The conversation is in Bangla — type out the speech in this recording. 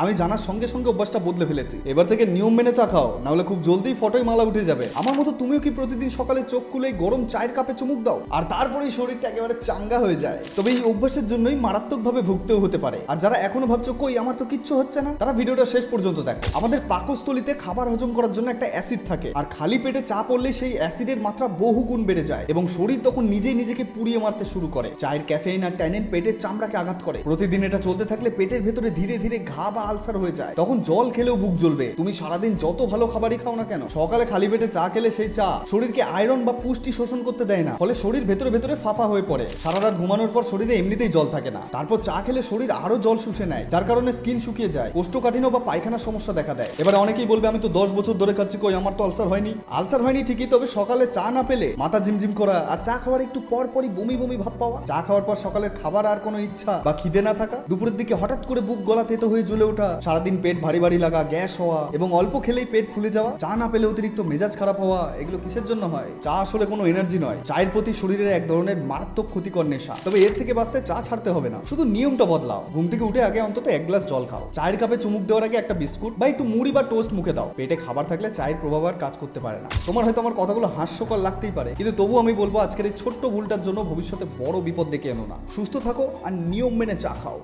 আমি জানার সঙ্গে সঙ্গে অভ্যাসটা বদলে ফেলেছি। এবার থেকে নিয়ম মেনে চা খাও, নাহলে খুব জলদি ফটোয় মালা উঠে যাবে। আমার মতো তুমিও কি প্রতিদিন সকালে চোখ খুলে গরম চায়ের কাপে চুমুক দাও, আর তারপরেই শরীরটা একেবারে চাঙ্গা হয়ে যায়? তবে এই অভ্যাসের জন্যই মারাত্মকভাবে ভুগতেও হতে পারে। আর যারা এখনো ভাবছো কই আমার তো কিচ্ছু হচ্ছে না, তারা ভিডিওটা শেষ পর্যন্ত দেখো। আমাদের পাকস্থলিতে খাবার হজম করার জন্য একটা অ্যাসিড থাকে, আর খালি পেটে চা পড়লে সেই অ্যাসিডের মাত্রা বহু গুণ বেড়ে যায় এবং শরীর তখন নিজেই নিজেকে পুড়িয়ে মারতে শুরু করে। চায়ের ক্যাফেইন আর ট্যানিন পেটের চামড়াকে আঘাত করে। প্রতিদিন এটা চলতে থাকলে পেটের ভেতরে ধীরে ধীরে ঘা বা আলসার হয়ে যায়। তখন জল খেলেও বুক জ্বলবে। তুমি সারাদিন যত ভালো খাবারই খাও না কেন, সকালে খালি পেটে চা খেলে সেই চা শরীরকে আয়রন বা পুষ্টি শোষণ করতে দেয় না, ফলে শরীর ভেতরে ভেতরে ফাফা হয়ে পড়ে। সারা রাত ঘুমানোর পর শরীরে এমনিতেই জল থাকে না, তারপর চা খেলে শরীর আরো জল শুষে নেয়, যার কারণে স্কিন শুকিয়ে যায়, কোষ্ঠকাঠিন্য বা পায়খানার সমস্যা দেখা দেয়। এবার অনেকেই বলবে আমি তো 10 বছর ধরে খাচ্ছি, কই আমার তো আলসার হয়নি। আলসার হয়নি ঠিকই, তবে সকালে চা না পেলে মাথা ঝিমঝিম করা আর চা খাওয়ার একটু পর পরই বমি বমি ভাব পাওয়া, চা খাওয়ার পর সকালের খাবার আর কোনো ইচ্ছা বা খিদে না থাকা, দুপুরের দিকে হঠাৎ করে বুক গলা তেতো হয়ে জ্বলে ওঠা, সারাদিন পেট ভারী ভারী লাগা, গ্যাস হওয়া এবং অল্প খেলেই পেট ফুলে যাওয়া, চা না পেলে অতিরিক্ত মেজাজ খারাপ হওয়া, এগুলো কিসের জন্য হয়? চা আসলে কোনো এনার্জি নয়, চায়ের প্রতি শরীরের এক ধরনের মারাত্মক ক্ষতিকর নেশা। তবে এর থেকে বাঁচতে চা ছাড়তে হবে না, শুধু নিয়মটা বদলাও। ঘুম থেকে উঠে আগে অন্তত 1 গ্লাস জল খাও, চায়ের কাপে চুমুক দেওয়ার আগে একটা বিস্কুট বা একটু মুড়ি বা টোস্ট মুখে দাও। পেটে খাবার থাকলে চায়ের প্রভাব আর কাজ করতে পারে না। তোমার হয়তো আমার কথাগুলো হাস্যকর লাগতেই পারে, কিন্তু তবু আমি বলবো আজকের এই ছোট্ট ভুলটার জন্য ভবিষ্যতে বড় বিপদ ডেকে এনো না। সুস্থ থাকো আর নিয়ম মেনে চা খাও।